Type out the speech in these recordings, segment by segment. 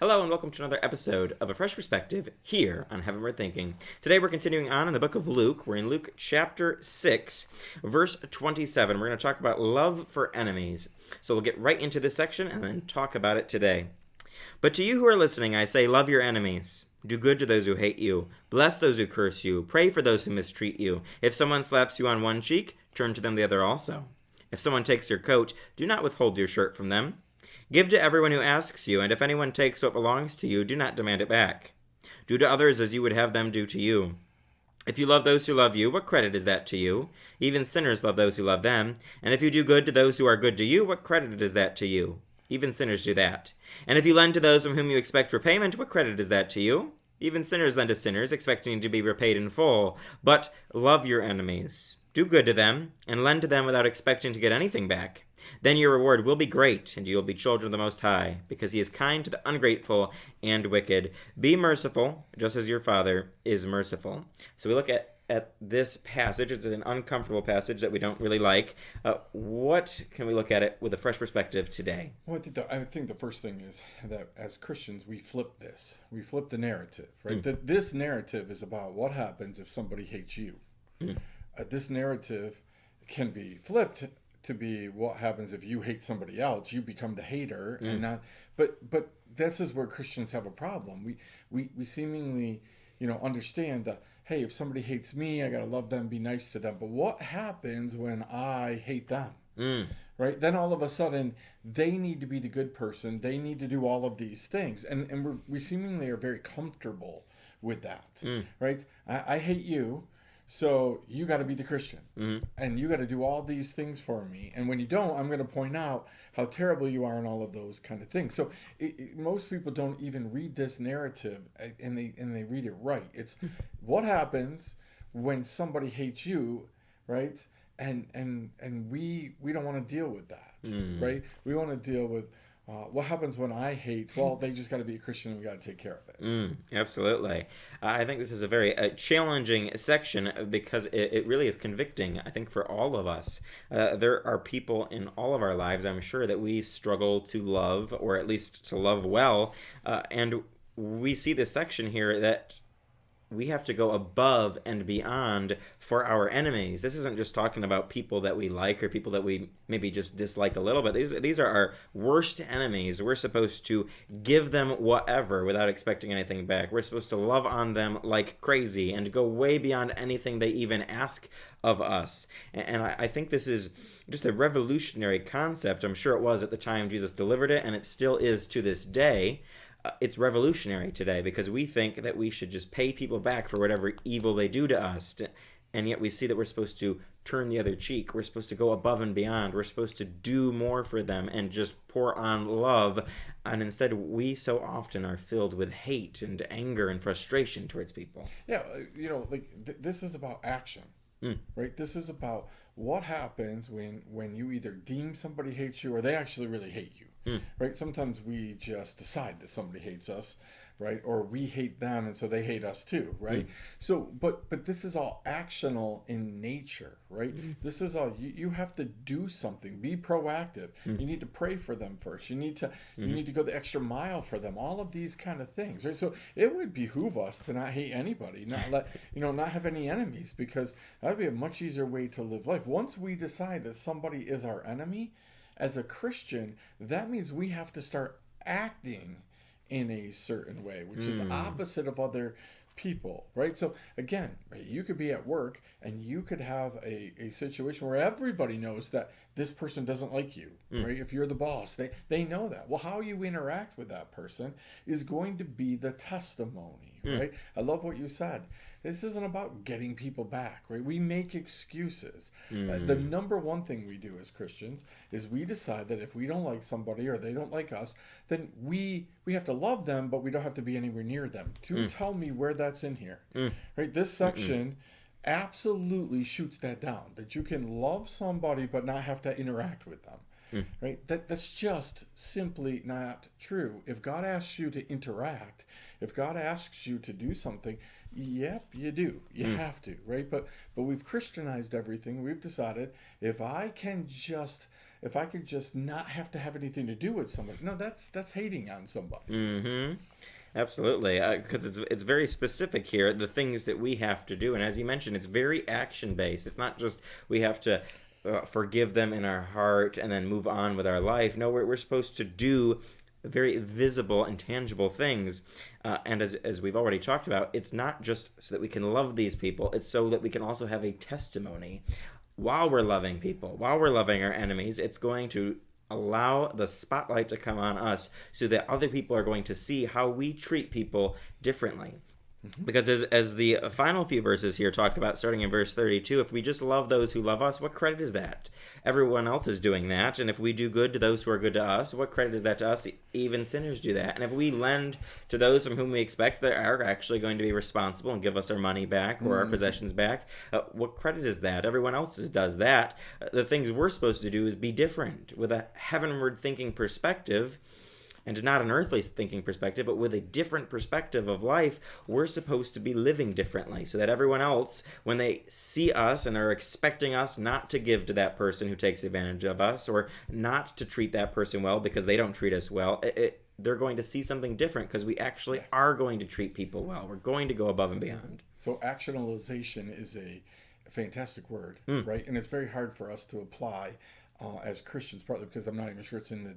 Hello and welcome to another episode of A Fresh Perspective here on Heavenward Thinking. Today we're continuing on in the book of Luke. We're in Luke chapter 6, verse 27. We're going to talk about love for enemies. So we'll get right into this section and then talk about it today. But to you who are listening, I say, love your enemies. Do good to those who hate you. Bless those who curse you. Pray for those who mistreat you. If someone slaps you on one cheek, turn to them the other also. If someone takes your coat, do not withhold your shirt from them. Give to everyone who asks you, and if anyone takes what belongs to you, do not demand it back. Do to others as you would have them do to you. If you love those who love you, what credit is that to you? Even sinners love those who love them. And if you do good to those who are good to you, what credit is that to you? Even sinners do that. And if you lend to those from whom you expect repayment, what credit is that to you? Even sinners lend to sinners, expecting to be repaid in full. But love your enemies. Do good to them, and lend to them without expecting to get anything back. Then your reward will be great, and you will be children of the Most High, because he is kind to the ungrateful and wicked. Be merciful, just as your Father is merciful. So we look at this passage. It's an uncomfortable passage that we don't really like. What can we look at it with a fresh perspective today? Well, I think the first thing is that as Christians, we flip this. We flip the narrative, right? That this narrative is about what happens if somebody hates you. This narrative can be flipped to be what happens if you hate somebody else. You become the hater, and not. But this is where Christians have a problem. We seemingly, understand that, hey, if somebody hates me, I gotta love them, be nice to them. But what happens when I hate them? Right? Then all of a sudden, they need to be the good person. They need to do all of these things, and we seemingly are very comfortable with that, right? I hate you. So you got to be the Christian, and you got to do all these things for me. And when you don't, I'm going to point out how terrible you are and all of those kind of things. So most people don't even read this narrative, and they read it right. It's what happens when somebody hates you, right? And we don't want to deal with that, right? We want to deal with what happens when I hate. Well, they just got to be a Christian, and we got to take care of it. Absolutely. I think this is a very challenging section because it really is convicting, I think, for all of us. There are people in all of our lives, I'm sure, that we struggle to love, or at least to love well. And we see this section here that we have to go above and beyond for our enemies. This isn't just talking about people that we like or people that we maybe just dislike a little bit. These are our worst enemies. We're supposed to give them whatever without expecting anything back. We're supposed to love on them like crazy and go way beyond anything they even ask of us. And I think this is just a revolutionary concept. I'm sure it was at the time Jesus delivered it, and it still is to this day. It's revolutionary today because we think that we should just pay people back for whatever evil they do to us. And yet we see that we're supposed to turn the other cheek. We're supposed to go above and beyond. We're supposed to do more for them and just pour on love. And instead, we so often are filled with hate and anger and frustration towards people. Yeah, this is about action, right? This is about what happens when you either deem somebody hates you or they actually really hate you. Right? Sometimes we just decide that somebody hates us, right? Or we hate them, and so they hate us too, right? So, but this is all actional in nature, right? This is all you have to do something. Be proactive. You need to pray for them first. You need to go the extra mile for them. All of these kind of things, right? So it would behoove us to not hate anybody, not have any enemies, because that would be a much easier way to live life. Once we decide that somebody is our enemy, as a Christian, that means we have to start acting in a certain way, which is opposite of other people, right? So again, you could be at work and you could have a situation where everybody knows that this person doesn't like you, right? If you're the boss, they know that. Well, how you interact with that person is going to be the testimony, right? I love what you said. This isn't about getting people back, right? We make excuses. The number one thing we do as Christians is we decide that if we don't like somebody or they don't like us, then we have to love them, but we don't have to be anywhere near them. Tell me where that's in here, right? This section absolutely shoots that down, that you can love somebody but not have to interact with them. Right? That's just simply not true. If God asks you to interact, if God asks you to do something, yep, you do. You have to, right? But we've Christianized everything. We've decided if I can just if I could just not have to have anything to do with somebody. No, that's hating on somebody. Mm-hmm. Absolutely, because it's very specific here, the things that we have to do, and as you mentioned, it's very action based. It's not just we have to forgive them in our heart and then move on with our life. No, we're supposed to do very visible and tangible things, and as we've already talked about, it's not just so that we can love these people. It's so that we can also have a testimony while we're loving people, while we're loving our enemies. It's going to allow the spotlight to come on us so that other people are going to see how we treat people differently. Because as the final few verses here talk about, starting in verse 32, if we just love those who love us, what credit is that? Everyone else is doing that. And if we do good to those who are good to us, what credit is that to us? Even sinners do that. And if we lend to those from whom we expect they are actually going to be responsible and give us our money back or our possessions back, what credit is that? Everyone else does that. The things we're supposed to do is be different with a heavenward thinking perspective. And not an earthly thinking perspective, but with a different perspective of life, we're supposed to be living differently so that everyone else, when they see us and are expecting us not to give to that person who takes advantage of us or not to treat that person well because they don't treat us well, they're going to see something different because we actually are going to treat people well. We're going to go above and beyond. So actionalization is a fantastic word, right? And it's very hard for us to apply as Christians, partly because I'm not even sure it's in the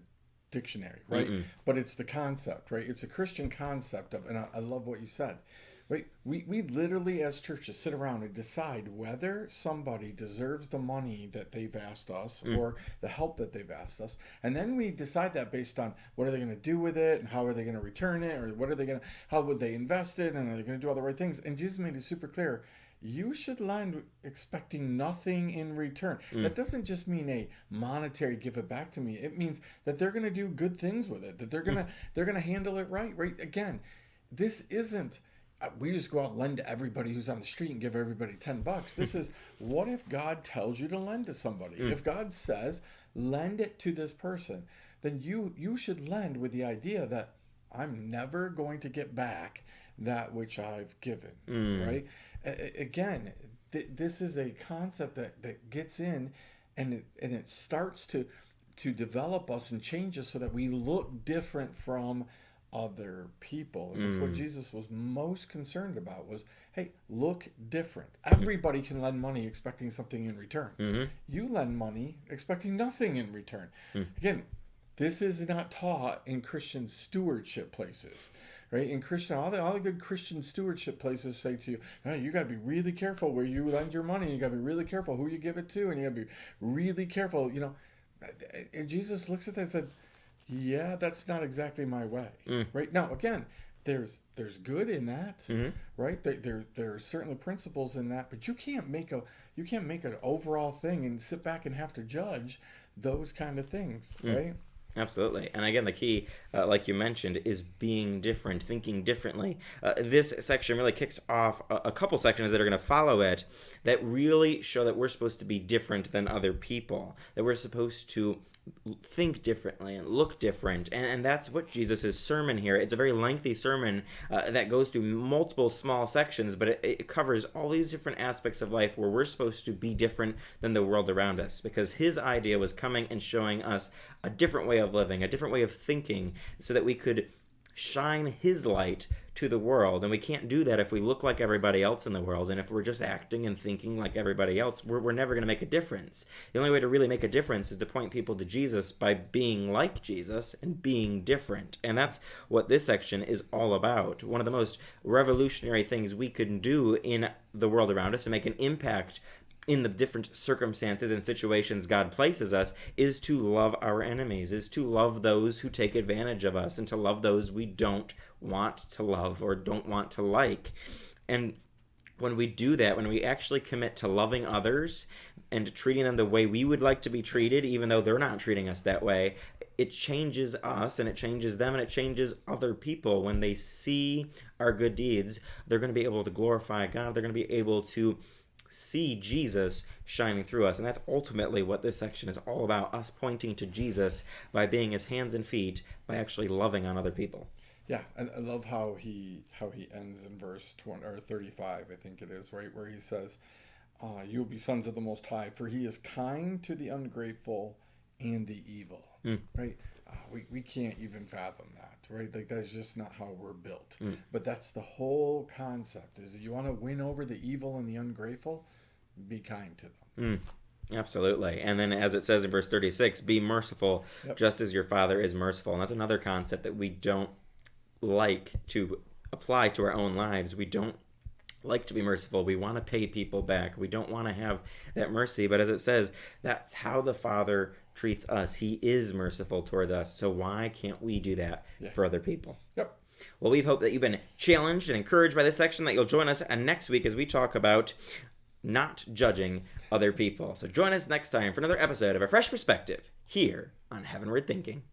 dictionary, right? But it's the concept, right? It's a Christian concept of, and I love what you said, right? We literally as churches sit around and decide whether somebody deserves the money that they've asked us or the help that they've asked us, and then we decide that based on what are they going to do with it and how are they going to return it, or what are they going to, how would they invest it, and are they going to do all the right things? And Jesus made it super clear. You should lend expecting nothing in return. That doesn't just mean a monetary give it back to me. It means that they're going to do good things with it. That they're gonna handle it right. Right? Again, this isn't. We just go out and lend to everybody who's on the street and give everybody $10. This is, what if God tells you to lend to somebody? If God says lend it to this person, then you should lend with the idea that I'm never going to get back that which I've given. Right? Again, this is a concept that gets in, and it starts to develop us and change us so that we look different from other people. And that's what Jesus was most concerned about was, hey, look different. Everybody can lend money expecting something in return. You lend money expecting nothing in return. Again, this is not taught in Christian stewardship places, right? In Christian, all the good Christian stewardship places say to you, oh, you got to be really careful where you lend your money. You got to be really careful who you give it to, and you got to be really careful. You know, and Jesus looks at that and said, yeah, that's not exactly my way, right? Now, again, there's good in that, right? There are certainly principles in that, but you can't make an overall thing and sit back and have to judge those kind of things, right? Absolutely. And again, the key, like you mentioned, is being different, thinking differently. This section really kicks off a couple sections that are going to follow it that really show that we're supposed to be different than other people, that we're supposed to think differently and look different. And that's what Jesus' sermon here. It's a very lengthy sermon that goes through multiple small sections, but it covers all these different aspects of life where we're supposed to be different than the world around us, because his idea was coming and showing us a different way of living, a different way of thinking, so that we could shine his light to the world. And we can't do that if we look like everybody else in the world, and if we're just acting and thinking like everybody else, we're never going to make a difference. The only way to really make a difference is to point people to Jesus by being like Jesus and being different. And that's what this section is all about. One of the most revolutionary things we can do in the world around us to make an impact in the different circumstances and situations God places us is to love our enemies, is to love those who take advantage of us, and to love those we don't want to love or don't want to like. And when we do that, when we actually commit to loving others and treating them the way we would like to be treated, even though they're not treating us that way, it changes us and it changes them and it changes other people. When they see our good deeds, they're going to be able to glorify God. They're going to be able to see Jesus shining through us. And that's ultimately what this section is all about, us pointing to Jesus by being his hands and feet, by actually loving on other people. Yeah, I love how he ends in verse 20 or 35, I think it is, right, where he says, you will be sons of the Most High, for he is kind to the ungrateful and the evil, right? We can't even fathom that, right? Like that's just not how we're built. But that's the whole concept: is you want to win over the evil and the ungrateful, be kind to them. Absolutely. And then as it says in verse 36, be merciful just as your Father is merciful. And that's another concept that we don't like to apply to our own lives. We don't like to be merciful. We want to pay people back. We don't want to have that mercy. But as it says, that's how the Father treats us. He is merciful towards us. So why can't we do that for other people? Yep. Well, we hope that you've been challenged and encouraged by this section, that you'll join us next week as we talk about not judging other people. So join us next time for another episode of A Fresh Perspective here on Heavenward Thinking.